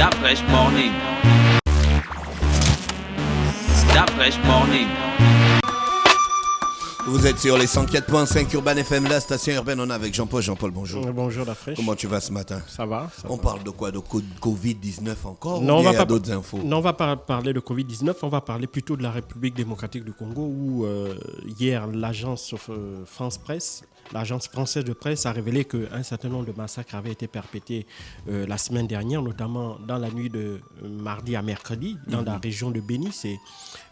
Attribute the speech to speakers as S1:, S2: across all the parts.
S1: Stop Fresh Morning. Stop Fresh Morning.
S2: Vous êtes sur les 104.5 Urban FM, la station urbaine. On est avec Jean-Paul. Jean-Paul, bonjour.
S3: Bonjour, la fraîche.
S2: Comment tu vas ce matin?
S3: Ça va.
S2: On parle de quoi? De Covid-19 encore?
S3: Non,
S2: ou il y a d'autres infos?
S3: Non, on va pas parler de Covid-19. On va parler plutôt de la République démocratique du Congo où hier, l'agence France Presse, l'agence française de presse a révélé qu'un certain nombre de massacres avaient été perpétrés la semaine dernière, notamment dans la nuit de mardi à mercredi, dans la région de Béni, c'est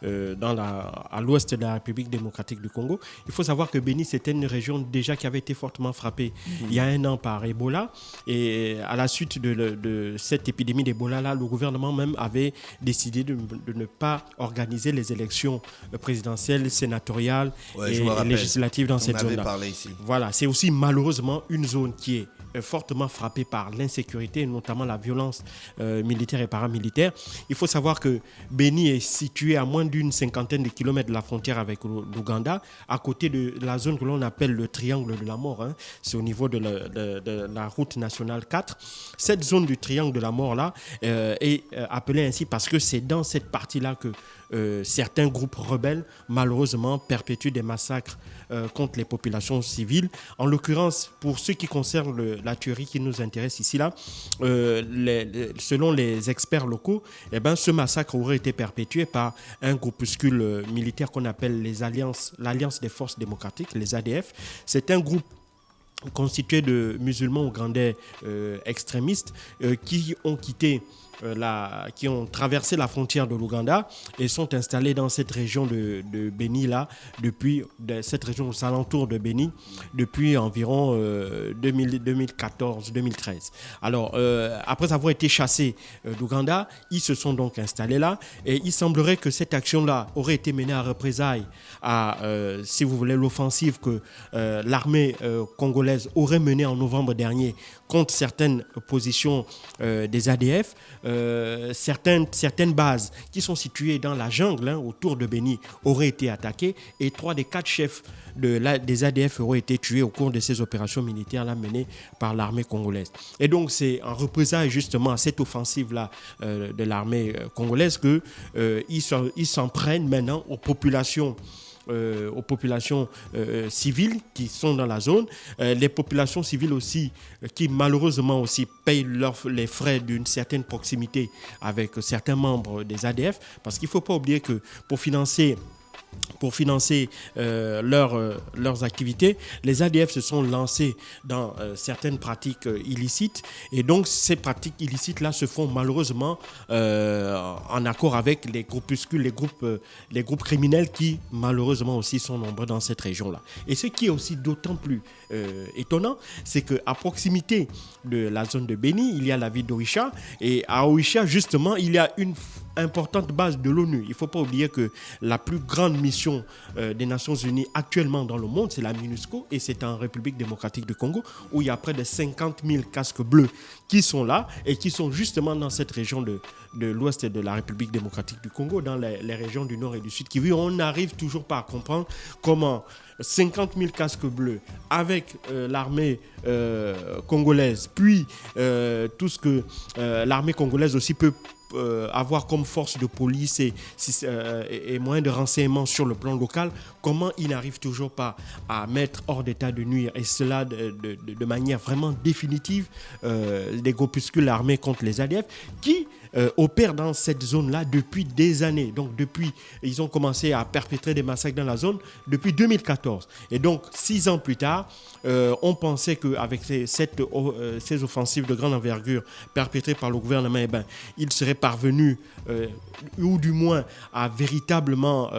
S3: à l'ouest de la République démocratique du Congo. Il faut savoir que Béni, c'était une région déjà qui avait été fortement frappée il y a un an par Ebola. Et à la suite de cette épidémie d'Ebola-là, le gouvernement même avait décidé de ne pas organiser les élections présidentielles, sénatoriales et législatives dans cette zone-là.
S2: Parlé ici.
S3: Voilà, c'est aussi malheureusement une zone qui est fortement frappée par l'insécurité, notamment la violence militaire et paramilitaire. Il faut savoir que Béni est situé à moins d'une cinquantaine de kilomètres de la frontière avec l'Ouganda, à côté de la zone que l'on appelle le triangle de la mort. Hein. C'est au niveau de la route nationale 4. Cette zone du triangle de la mort-là est appelée ainsi parce que c'est dans cette partie-là que certains groupes rebelles, malheureusement, perpétuent des massacres contre les populations civiles. En l'occurrence, pour ce qui concerne la tuerie qui nous intéresse ici, là, selon les experts locaux, ce massacre aurait été perpétué par un groupuscule militaire qu'on appelle l'Alliance des forces démocratiques, les ADF. C'est un groupe constitué de musulmans ougandais extrémistes qui ont qui ont traversé la frontière de l'Ouganda et sont installés dans cette région de Béni cette région aux alentours de Béni depuis environ 2014-2013. Alors, après avoir été chassés d'Ouganda, ils se sont donc installés là et il semblerait que cette action-là aurait été menée à représailles à, si vous voulez, l'offensive que l'armée congolaise aurait menée en novembre dernier contre certaines positions des ADF. Certaines bases qui sont situées dans la jungle autour de Béni auraient été attaquées et 3 des 4 chefs des ADF auraient été tués au cours de ces opérations militaires menées par l'armée congolaise. Et donc c'est en représailles justement à cette offensive-là de l'armée congolaise qu'ils s'en prennent maintenant aux populations civiles qui sont dans la zone, les populations civiles aussi qui malheureusement aussi payent les frais d'une certaine proximité avec certains membres des ADF, parce qu'il ne faut pas oublier que pour financer leurs activités, les ADF se sont lancés dans certaines pratiques illicites et donc ces pratiques illicites-là se font malheureusement en accord avec les groupuscules, les groupes criminels qui malheureusement aussi sont nombreux dans cette région-là. Et ce qui est aussi d'autant plus étonnant, c'est qu'à proximité de la zone de Béni, il y a la ville d'Oicha et à Oicha justement, il y a une importante base de l'ONU. Il ne faut pas oublier que la plus grande mission des Nations Unies actuellement dans le monde, c'est la MINUSCO et c'est en République démocratique du Congo où il y a près de 50 000 casques bleus qui sont là et qui sont justement dans cette région de l'ouest de la République démocratique du Congo, dans les régions du nord et du sud qui, on n'arrive toujours pas à comprendre comment 50 000 casques bleus avec l'armée congolaise, puis tout ce que l'armée congolaise aussi peut avoir comme force de police et moyens de renseignement sur le plan local, comment ils n'arrivent toujours pas à mettre hors d'état de nuire, et cela de manière vraiment définitive, des groupuscules armés contre les ADF qui opèrent dans cette zone-là depuis des années. Donc ils ont commencé à perpétrer des massacres dans la zone depuis 2014. Et donc 6 ans plus tard, on pensait qu'avec ces offensives de grande envergure perpétrées par le gouvernement, ils seraient parvenus, ou du moins à véritablement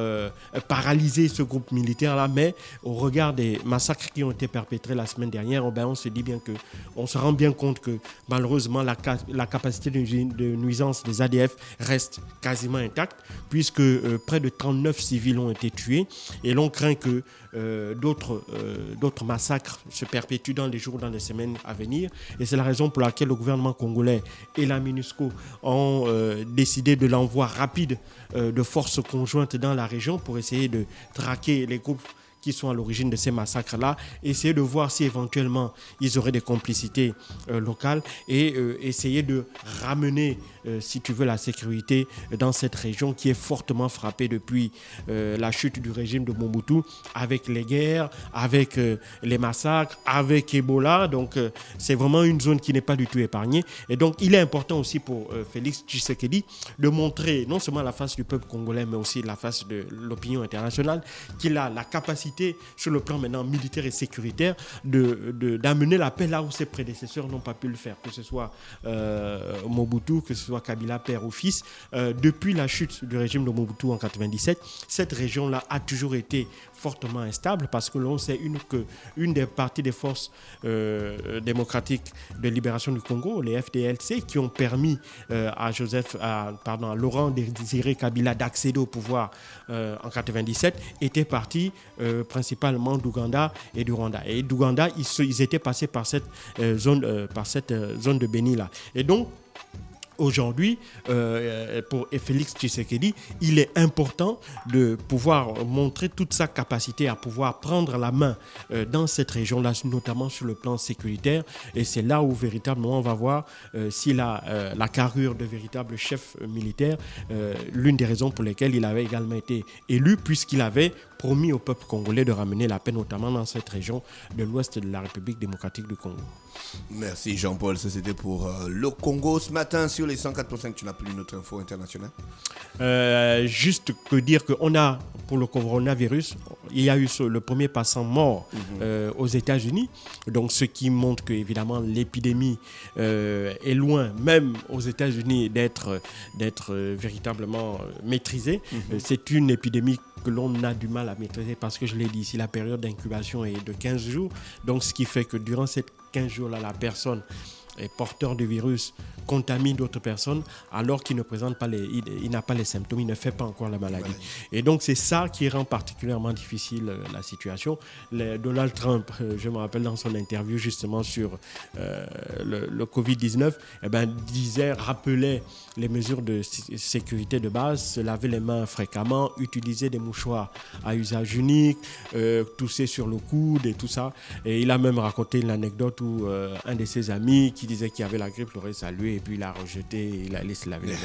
S3: paralyser ce groupe militaire-là. Mais au regard des massacres qui ont été perpétrés la semaine dernière, on se dit bien on se rend bien compte que malheureusement la capacité de nuisance des ADF reste quasiment intacte, puisque près de 39 civils ont été tués et l'on craint que d'autres massacres se perpétuent dans les jours, dans les semaines à venir. Et c'est la raison pour laquelle le gouvernement congolais et la MINUSCO ont décidé de l'envoi rapide de forces conjointes dans la région pour essayer de traquer les groupes qui sont à l'origine de ces massacres-là, essayer de voir si éventuellement ils auraient des complicités locales et essayer de ramener, si tu veux, la sécurité dans cette région qui est fortement frappée depuis la chute du régime de Mobutu, avec les guerres, avec les massacres, avec Ebola. Donc, c'est vraiment une zone qui n'est pas du tout épargnée. Et donc, il est important aussi pour Félix Tshisekedi de montrer non seulement la face du peuple congolais, mais aussi la face de l'opinion internationale, qu'il a la capacité, sur le plan maintenant militaire et sécuritaire, d'amener la paix là où ses prédécesseurs n'ont pas pu le faire, que ce soit Mobutu, que ce soit Kabila père ou fils. Depuis la chute du régime de Mobutu en 1997, cette région-là a toujours été fortement instable parce que l'on sait qu'une des parties des forces démocratiques de libération du Congo, les FDLC, qui ont permis à Laurent Désiré Kabila d'accéder au pouvoir en 1997, étaient partis principalement d'Ouganda et du Rwanda. Et d'Ouganda, ils étaient passés par cette zone de Béni-là. Et donc, aujourd'hui, pour Félix Tshisekedi, il est important de pouvoir montrer toute sa capacité à pouvoir prendre la main dans cette région-là, notamment sur le plan sécuritaire. Et c'est là où véritablement on va voir s'il a la carrure de véritable chef militaire. L'une des raisons pour lesquelles il avait également été élu, puisqu'il avait promis au peuple congolais de ramener la paix, notamment dans cette région de l'ouest de la République démocratique du Congo.
S2: Merci Jean-Paul, ça c'était pour le Congo. Ce matin, sur les 104.5, tu n'as plus une autre info internationale?
S3: Juste que dire qu'on a, pour le coronavirus, il y a eu le premier patient mort aux États-Unis. Donc, ce qui montre que, évidemment, l'épidémie est loin, même aux États-Unis, d'être véritablement maîtrisée. C'est une épidémie que l'on a du mal à maîtriser parce que, je l'ai dit ici, la période d'incubation est de 15 jours. Donc, ce qui fait que durant ces 15 jours-là, la personne est porteur du virus, contamine d'autres personnes, alors qu'il ne présente pas il n'a pas les symptômes, il ne fait pas encore la maladie. Et donc, c'est ça qui rend particulièrement difficile la situation. Donald Trump, je me rappelle dans son interview justement sur le Covid-19, rappelait les mesures de sécurité de base, se laver les mains fréquemment, utiliser des mouchoirs à usage unique, tousser sur le coude et tout ça. Et il a même raconté une anecdote où un de ses amis qui disait qu'il avait la grippe l'aurait salué et puis il l'a rejeté et il allait se laver les mains.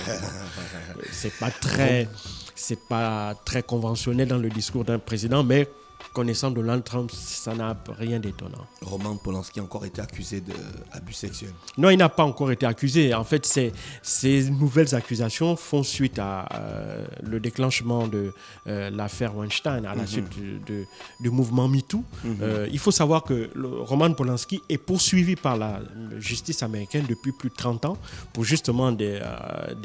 S3: C'est pas très conventionnel dans le discours d'un président, mais connaissant Donald Trump, ça n'a rien d'étonnant.
S2: Roman Polanski a encore été accusé d'abus sexuels.
S3: Non, il n'a pas encore été accusé. En fait, ces nouvelles accusations font suite à le déclenchement de l'affaire Weinstein, à la suite du mouvement MeToo. Il faut savoir que Roman Polanski est poursuivi par la justice américaine depuis plus de 30 ans pour justement des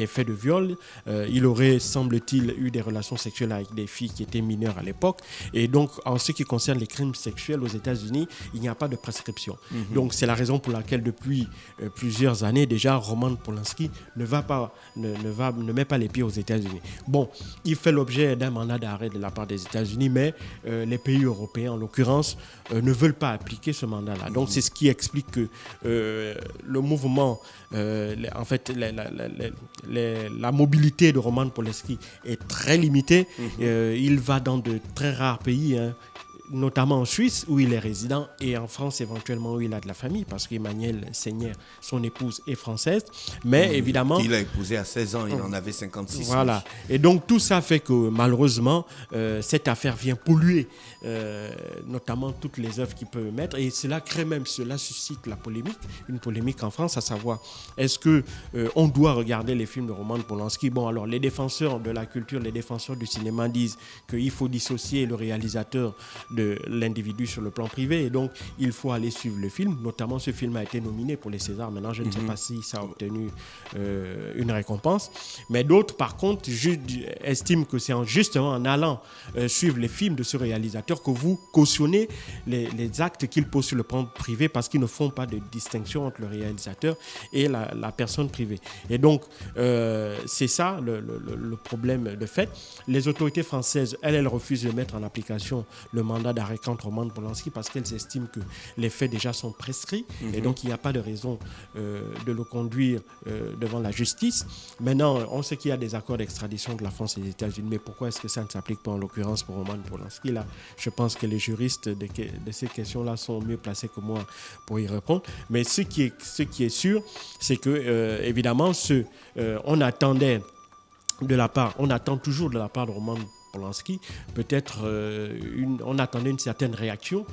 S3: faits de viol. Il aurait, semble-t-il, eu des relations sexuelles avec des filles qui étaient mineures à l'époque. Et donc, en ce qui concerne les crimes sexuels aux États-Unis, il n'y a pas de prescription. Donc, c'est la raison pour laquelle, depuis plusieurs années déjà, Roman Polanski ne met pas les pieds aux États-Unis. Bon, il fait l'objet d'un mandat d'arrêt de la part des États-Unis, mais les pays européens, en l'occurrence, ne veulent pas appliquer ce mandat-là. Donc, c'est ce qui explique que le mouvement, en fait, la mobilité de Roman Polanski est très limitée. Il va dans de très rares pays, notamment en Suisse où il est résident et en France éventuellement où il a de la famille parce qu'Emmanuel Seigner, son épouse, est française, mais évidemment...
S2: Il a épousé à 16 ans, il en avait 56.
S3: Voilà, et donc tout ça fait que malheureusement cette affaire vient polluer notamment toutes les œuvres qu'il peut mettre et cela suscite une polémique en France, à savoir est-ce que on doit regarder les films de Roman Polanski? Bon, alors les défenseurs de la culture, les défenseurs du cinéma disent qu'il faut dissocier le réalisateur de l'individu sur le plan privé et donc il faut aller suivre le film. Notamment ce film a été nominé pour les Césars, maintenant je ne sais pas si ça a obtenu une récompense, mais d'autres par contre estiment que c'est justement en allant suivre les films de ce réalisateur que vous cautionnez les actes qu'il pose sur le plan privé parce qu'ils ne font pas de distinction entre le réalisateur et la personne privée. Et donc c'est ça le problème de fait. Les autorités françaises, elles refusent de mettre en application le mandat mandat d'arrêt contre Roman Polanski parce qu'elles estiment que les faits déjà sont prescrits et donc il n'y a pas de raison de le conduire devant la justice. Maintenant, on sait qu'il y a des accords d'extradition de la France et des États-Unis, mais pourquoi est-ce que ça ne s'applique pas en l'occurrence pour Roman Polanski? Là, je pense que les juristes de ces questions-là sont mieux placés que moi pour y répondre. Mais ce qui est sûr, c'est que évidemment, on attend toujours de la part de Roman Polanski, peut-être on attendait une certaine réaction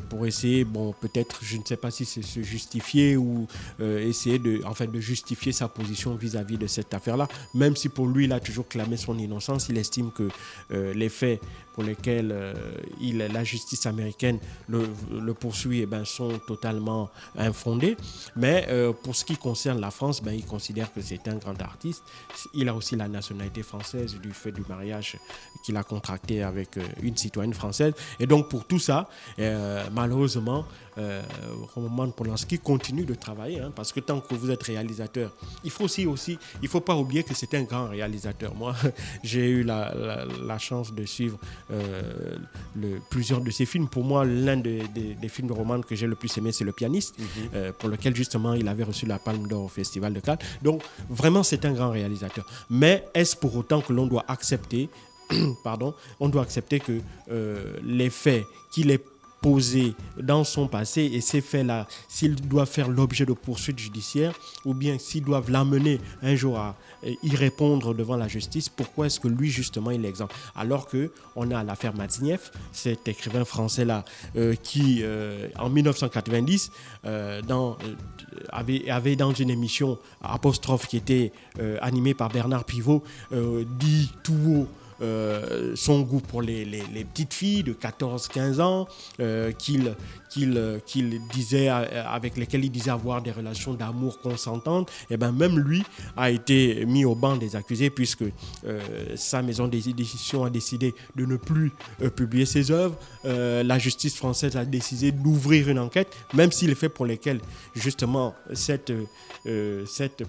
S3: pour essayer, peut-être, je ne sais pas si c'est se justifier ou essayer de justifier sa position vis-à-vis de cette affaire-là, même si pour lui, il a toujours clamé son innocence, il estime que les faits pour lesquels la justice américaine le poursuit sont totalement infondés. Mais pour ce qui concerne la France, il considère que c'est un grand artiste. Il a aussi la nationalité française du fait du mariage qu'il a contracté avec une citoyenne française. Et donc pour tout ça, malheureusement, Roman Polanski continue de travailler, parce que tant que vous êtes réalisateur, il faut pas oublier que c'est un grand réalisateur. Moi, j'ai eu la chance de suivre plusieurs de ses films. Pour moi, l'un des films de Roman que j'ai le plus aimé, c'est Le Pianiste, pour lequel justement il avait reçu la Palme d'Or au Festival de Cannes. Donc vraiment, c'est un grand réalisateur. Mais est-ce pour autant que l'on doit accepter que les faits qu'il est posé dans son passé et ces faits-là, s'ils doivent faire l'objet de poursuites judiciaires ou bien s'ils doivent l'amener un jour à y répondre devant la justice, pourquoi est-ce que lui justement il est exempt? Alors qu'on a l'affaire Matzneff, cet écrivain français-là qui en 1990 avait dans une émission Apostrophe qui était animée par Bernard Pivot dit tout haut son goût pour les petites filles de 14-15 ans qu'il disait, avec lesquelles il disait avoir des relations d'amour consentantes. Et même lui a été mis au banc des accusés puisque sa maison d'édition a décidé de ne plus publier ses œuvres. La justice française a décidé d'ouvrir une enquête, même si les faits pour lesquels justement cette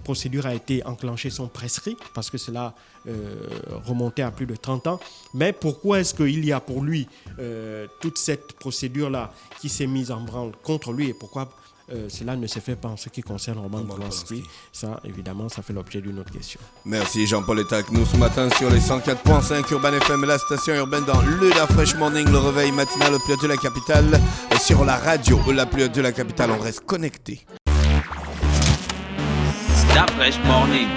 S3: procédure a été enclenchée sont prescrits parce que cela remontait à plus de 30 ans. Mais pourquoi est-ce qu'il y a pour lui toute cette procédure-là qui s'est mise en branle contre lui et pourquoi cela ne se fait pas en ce qui concerne Roman Polanski? Ça, évidemment, ça fait l'objet d'une autre question.
S2: Merci Jean-Paul est avec nous ce matin sur les 104.5 Urban FM, la station urbaine dans le La Fresh Morning, le réveil matinal au plus haut de la capitale. Sur la radio, la plus haute de la capitale, on reste connecté.
S1: La Fresh Morning.